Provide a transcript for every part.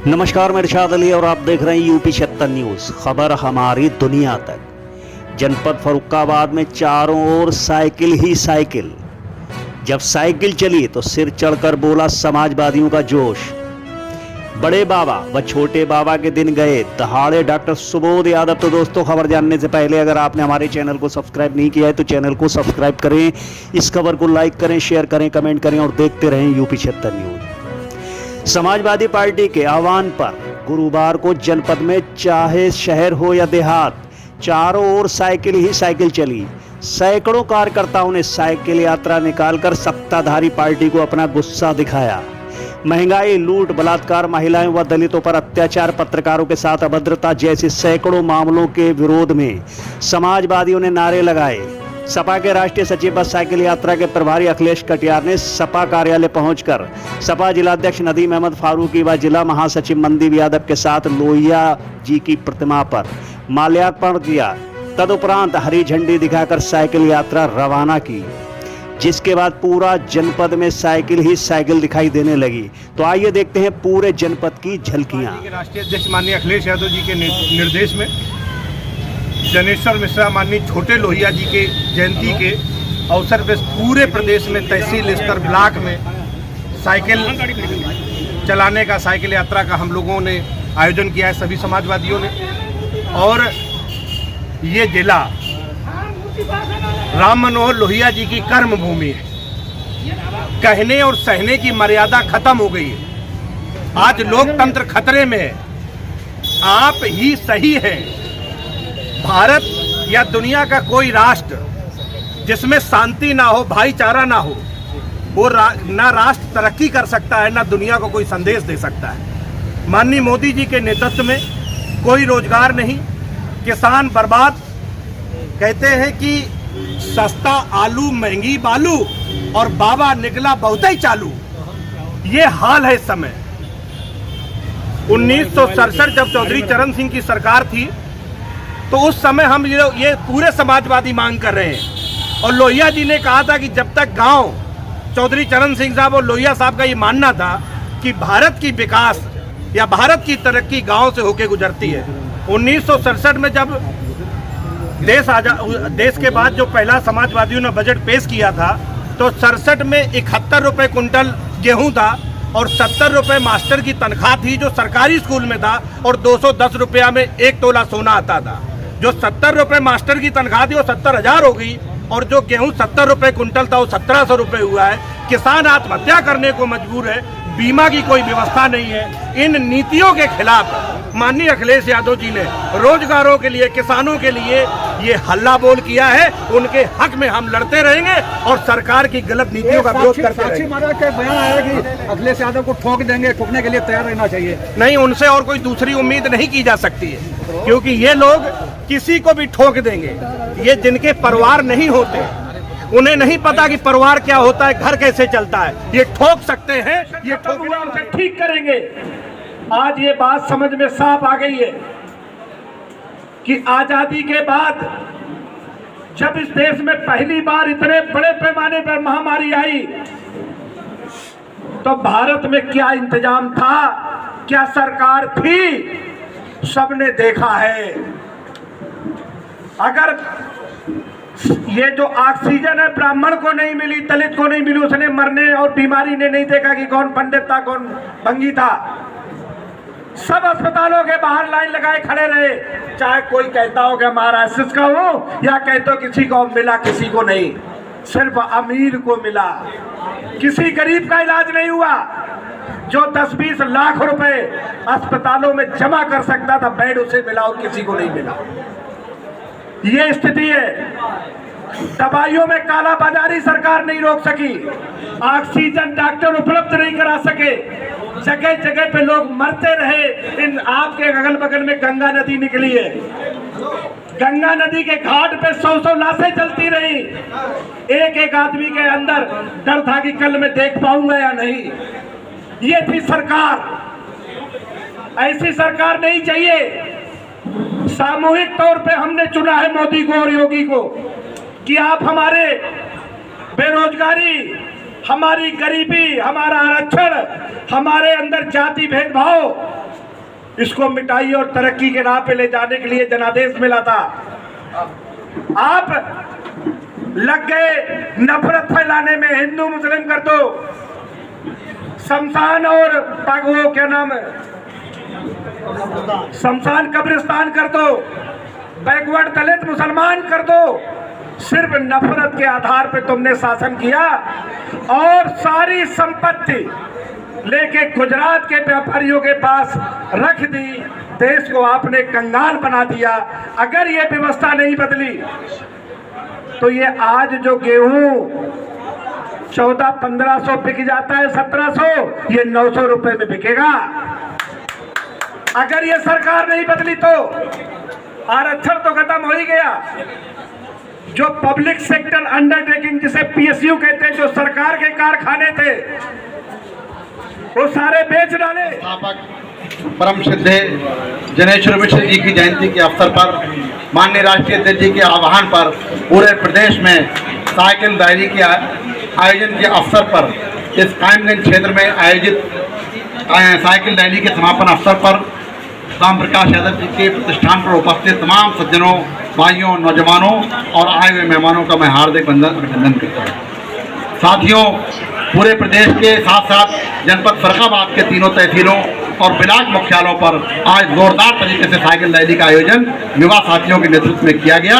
नमस्कार, मैं इरशाद अली और आप देख रहे हैं यूपी 76 न्यूज़। खबर हमारी दुनिया तक। जनपद फर्रुखाबाद में चारों ओर साइकिल ही साइकिल। जब साइकिल चली तो सिर चढ़कर बोला समाजवादियों का जोश। बड़े बाबा व छोटे बाबा के दिन गए, दहाड़े डॉक्टर सुबोध यादव। तो दोस्तों, खबर जानने से पहले अगर आपने हमारे चैनल को सब्सक्राइब नहीं किया है तो चैनल को सब्सक्राइब करें, इस खबर को लाइक करें, शेयर करें, कमेंट करें और देखते रहें यूपी 76 न्यूज़। समाजवादी पार्टी के आह्वान पर गुरुवार को जनपद में चाहे शहर हो या देहात, चारों ओर साइकिल ही साइकिल चली। सैकड़ों कार्यकर्ताओं ने साइकिल यात्रा निकालकर सत्ताधारी पार्टी को अपना गुस्सा दिखाया। महंगाई, लूट, बलात्कार, महिलाओं व दलितों पर अत्याचार, पत्रकारों के साथ अभद्रता जैसे सैकड़ों मामलों के विरोध में समाजवादियों ने नारे लगाए। सपा के राष्ट्रीय सचिव व साइकिल यात्रा के प्रभारी अखिलेश कटियार ने सपा कार्यालय पहुंचकर सपा जिलाध्यक्ष नदीम अहमद फारूकी व जिला महासचिव मनदीप यादव के साथ लोहिया जी की प्रतिमा पर माल्यार्पण किया। तदुपरांत हरी झंडी दिखाकर साइकिल यात्रा रवाना की, जिसके बाद पूरा जनपद में साइकिल ही साइकिल दिखाई देने लगी। तो आइए देखते हैं पूरे जनपद की झलकियां। राष्ट्रीय अध्यक्ष माननीय अखिलेश यादव जी के निर्देश में जनेश्वर मिश्रा माननीय छोटे लोहिया जी के जयंती के अवसर पर पूरे प्रदेश में तहसील स्तर ब्लॉक में साइकिल चलाने का, साइकिल यात्रा का हम लोगों ने आयोजन किया है, सभी समाजवादियों ने। और ये जिला राम मनोहर लोहिया जी की कर्म भूमि है। कहने और सहने की मर्यादा खत्म हो गई है। आज लोकतंत्र खतरे में है। आप ही सही है। भारत या दुनिया का कोई राष्ट्र जिसमें शांति ना हो, भाईचारा ना हो, वो ना राष्ट्र तरक्की कर सकता है, ना दुनिया को कोई संदेश दे सकता है। माननीय मोदी जी के नेतृत्व में कोई रोजगार नहीं, किसान बर्बाद। कहते हैं कि सस्ता आलू महंगी बालू और बाबा निकला बहुत ही चालू। ये हाल है इस समय। 1967 जब चौधरी चरण सिंह की सरकार थी तो उस समय हम ये पूरे समाजवादी मांग कर रहे हैं। और लोहिया जी ने कहा था कि जब तक गांव, चौधरी चरण सिंह साहब और लोहिया साहब का ये मानना था कि भारत की विकास या भारत की तरक्की गांव से होकर गुजरती है। 1967 में जब देश के बाद जो पहला समाजवादियों ने बजट पेश किया था तो 67 में 71 रुपये कुंटल गेहूं था और 70 रुपये मास्टर की तनख्वाह थी जो सरकारी स्कूल में था, और 210 रुपया में 1 तोला सोना आता था। जो 70 रुपये मास्टर की तनख्वाह थी वो 70,000 हो गई, और जो गेहूं 70 रुपये कुंटल था वो 1700 रुपये हुआ है। किसान आत्महत्या करने को मजबूर है, बीमा की कोई व्यवस्था नहीं है। इन नीतियों के खिलाफ माननीय अखिलेश यादव जी ने रोजगारों के लिए, किसानों के लिए ये हल्ला बोल किया है। उनके हक में हम लड़ते रहेंगे और सरकार की गलत नीतियों का विरोध करते रहेंगे। महाराज का बयान आया कि अखिलेश यादव को ठोक देंगे, ठोकने के लिए तैयार रहना चाहिए। नहीं, उनसे और कोई दूसरी उम्मीद नहीं की जा सकती है, क्योंकि ये लोग किसी को भी ठोक देंगे। ये जिनके परिवार नहीं होते, उन्हें नहीं पता कि परिवार क्या होता है, घर कैसे चलता है, ये ठोक सकते हैं। ये ठोकने ठीक करेंगे। आज ये बात समझ में साफ आ गई है कि आजादी के बाद जब इस देश में पहली बार इतने बड़े पैमाने पर महामारी आई तो भारत में क्या इंतजाम था, क्या सरकार थी, सबने देखा है। अगर ये जो ऑक्सीजन है ब्राह्मण को नहीं मिली, दलित को नहीं मिली, उसने मरने और बीमारी ने नहीं देखा कि कौन पंडित था, कौन भंगी था। सब अस्पतालों के बाहर लाइन लगाए खड़े रहे, चाहे कोई कहता हो कि हमारा एसएस का हो या कहते हो किसी को मिला, किसी को नहीं, सिर्फ अमीर को मिला। किसी गरीब का इलाज नहीं हुआ। जो 10-20 लाख रुपए अस्पतालों में जमा कर सकता था बेड, उसे मिला और किसी को नहीं मिला। ये स्थिति है। दवाइयों में काला बाजारी सरकार नहीं रोक सकी, ऑक्सीजन डॉक्टर उपलब्ध नहीं करा सके, जगह जगह पे लोग मरते रहे। इन आपके अगल बगल में गंगा नदी निकली है, गंगा नदी के घाट पे 100 लाशें चलती रही। एक एक आदमी के अंदर डर था कि कल मैं देख पाऊंगा या नहीं। ये थी सरकार। ऐसी सरकार नहीं चाहिए। सामूहिक तौर पे हमने चुना है मोदी को और योगी को कि आप हमारे बेरोजगारी, हमारी गरीबी, हमारा आरक्षण, हमारे अंदर जाति भेदभाव, इसको मिटाई और तरक्की के राह पे ले जाने के लिए जनादेश मिला था। आप लग गए नफरत फैलाने में, हिंदू मुस्लिम कर दो, शमशान और वो क्या नाम है, शमशान कब्रिस्तान कर दो, बैकवर्ड दलित मुसलमान कर दो। सिर्फ नफरत के आधार पे तुमने शासन किया और सारी संपत्ति लेके गुजरात के व्यापारियों के पास रख दी। देश को आपने कंगाल बना दिया। अगर ये व्यवस्था नहीं बदली तो ये आज जो गेहूं 1400-1500 बिक जाता है, 1700, ये 900 रुपए में बिकेगा। अगर ये सरकार नहीं बदली तो आरक्षण तो खत्म हो ही गया। जो पब्लिक सेक्टर अंडरटेकिंग जिसे पीएसयू कहते हैं, जो सरकार के कारखाने थे, वो सारे बेच डाले। परम सिद्धे जनेश्वर मिश्र जी की जयंती के अवसर पर माननीय राष्ट्रीय अध्यक्ष जी के आह्वान पर पूरे प्रदेश में साइकिल रैली के आयोजन के अवसर पर इस कायमगंज क्षेत्र में आयोजित साइकिल रैली के समापन अवसर पर राम प्रकाश यादव जी के प्रतिष्ठान पर उपस्थित तमाम सज्जनों, भाइयों, नौजवानों और आए हुए मेहमानों का मैं हार्दिक अभिनंदन करता हूँ। साथियों, पूरे प्रदेश के साथ साथ जनपद फर्रुखाबाद के तीनों तहसीलों और ब्लॉक मुख्यालयों पर आज जोरदार तरीके से साइकिल रैली का आयोजन युवा साथियों के नेतृत्व में किया गया।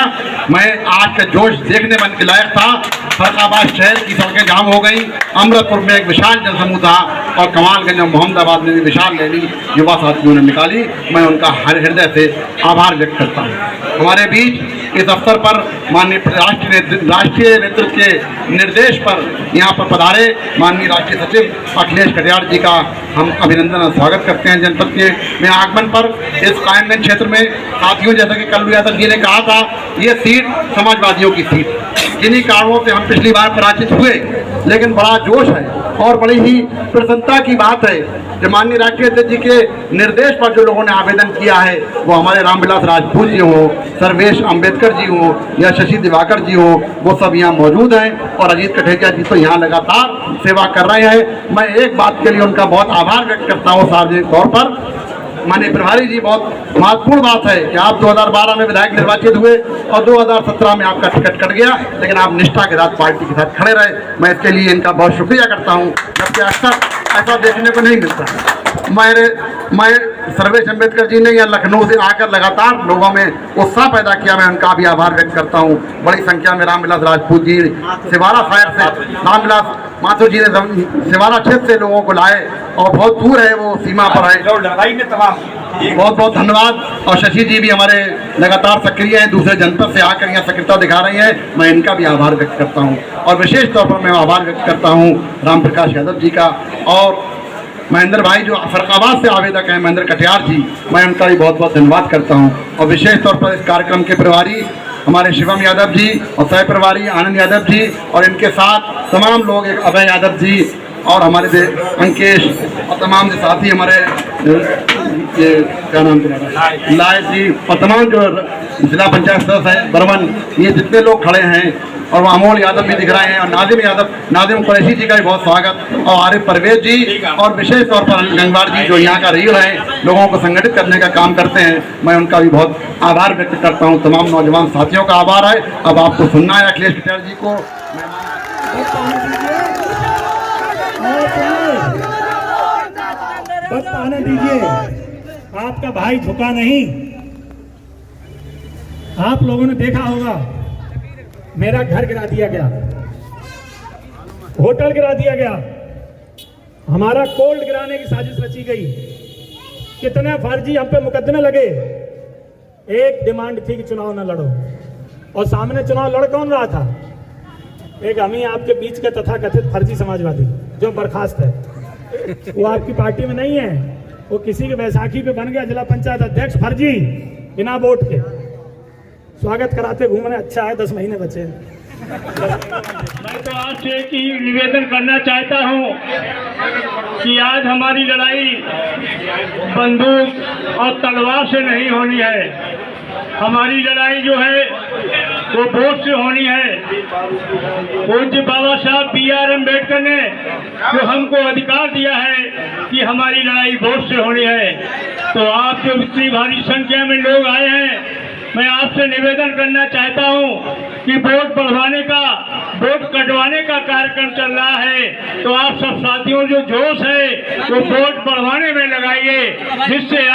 मैं आज का जोश देखने मन के लायक था। फर्रुखाबाद शहर की सड़कें जाम हो गई, अमृतपुर में एक विशाल जनसमूह था और कमालगंज और मोहम्मदाबाद में भी विशाल रैली युवा साथियों ने निकाली। मैं उनका हर हृदय से आभार व्यक्त करता हूँ। हमारे बीच इस अवसर पर माननीय राष्ट्रीय नेतृत्व के निर्देश पर यहाँ पर पधारे माननीय राष्ट्रीय सचिव अखिलेश कटियार जी का हम अभिनंदन और स्वागत करते हैं। जनपद के में आगमन पर इस कायमगंज क्षेत्र में साथियों, जैसा कि कल्लू यादव जी ने कहा था, ये सीट समाजवादियों की सीट, जिन्हीं कारणों से हम पिछली बार पराजित हुए, लेकिन बड़ा जोश है और बड़ी ही प्रसन्नता की बात है कि माननीय राष्ट्रीय अध्यक्ष जी के निर्देश पर जो लोगों ने आवेदन किया है, वो हमारे रामविलास राजपूत जी हो, सर्वेश अंबेडकर जी हो या शशि दिवाकर जी हो, वो सब यहाँ मौजूद हैं और अजीत कठेरिया जी तो यहाँ लगातार सेवा कर रहे हैं। मैं एक बात के लिए उनका बहुत आभार व्यक्त करता हूँ सार्वजनिक तौर पर। माननीय प्रभारी जी, बहुत महत्वपूर्ण बात है कि आप 2012 में विधायक निर्वाचित हुए और 2017 में आपका टिकट कट गया, लेकिन आप निष्ठा के साथ पार्टी के साथ खड़े रहे। मैं इसके लिए इनका बहुत शुक्रिया करता हूँ, जबकि अक्सर ऐसा देखने को नहीं मिलता। मैं सर्वेश अंबेडकर जी ने यहाँ लखनऊ से आकर लगातार लोगों में उत्साह पैदा किया, मैं उनका भी आभार व्यक्त करता हूँ। बड़ी संख्या में रामविलास राजपूत जी सिवारा साइड से, रामविलास माथुर जी ने सिवारा क्षेत्र से लोगों को लाए और बहुत दूर है, वो सीमा पर है। बहुत बहुत धन्यवाद। और शशि जी भी हमारे लगातार सक्रिय हैं, दूसरे जनपद से आकर यहाँ सक्रियता दिखा रही हैं, मैं इनका भी आभार व्यक्त करता हूँ। और विशेष तौर पर मैं आभार व्यक्त करता हूँ राम प्रकाश यादव जी का और महेंद्र भाई जो फर्रुखाबाद से आवेदक हैं, महेंद्र कटियार जी, मैं उनका भी बहुत बहुत धन्यवाद करता हूँ। और विशेष तौर पर इस कार्यक्रम के प्रभारी हमारे शिवम यादव जी और सह प्रभारी आनंद यादव जी और इनके साथ तमाम लोग, एक अभय यादव जी और हमारे अंकेश और तमाम जो साथी हमारे ये क्या नाम लाय जी और तमाम जो जिला पंचायत सदस्य हैं बरवन, ये जितने लोग खड़े हैं, और वो अमोल यादव भी दिख रहे हैं और नादिम कुरैशी जी का भी बहुत स्वागत, और आरिफ परवेज जी और विशेष तौर पर अनिल गंगवार जी जो यहाँ का रील है, लोगों को संगठित करने का काम करते हैं, मैं उनका भी बहुत आभार व्यक्त करता हूँ। तमाम नौजवान साथियों का आभार है। अब आपको सुनना है अखिलेश कटियार जी को। बस आने दीजिए, आपका भाई झुका नहीं। आप लोगों ने देखा होगा, मेरा घर गिरा दिया गया, होटल गिरा दिया गया, हमारा कोल्ड गिराने की साजिश रची गई, कितने फर्जी हम पे मुकदमे लगे। एक डिमांड थी कि चुनाव न लड़ो, और सामने चुनाव लड़ कौन रहा था? एक हम ही आपके बीच के तथाकथित फर्जी समाजवादी जो बर्खास्त है, वो आपकी पार्टी में नहीं है, वो किसी के बैसाखी पे बन गया जिला पंचायत अध्यक्ष फर्जी, बिना वोट के। स्वागत कराते घूमने अच्छा है, 10 महीने बचे। मैं तो आज से एक ही निवेदन करना चाहता हूँ कि आज हमारी लड़ाई बंदूक और तलवार से नहीं होनी है। हमारी लड़ाई जो है वो वोट से होनी है। पूज्य बाबा साहब B.R. अम्बेडकर ने जो हमको अधिकार दिया है कि हमारी लड़ाई वोट से होनी है। तो आप जो इतनी भारी संख्या में लोग आए हैं, मैं आपसे निवेदन करना चाहता हूं कि वोट बढ़वाने का, वोट कटवाने का कार्यक्रम चल रहा है, तो आप सब साथियों जो जोश है वो वोट बढ़वाने में लगाइए, जिससे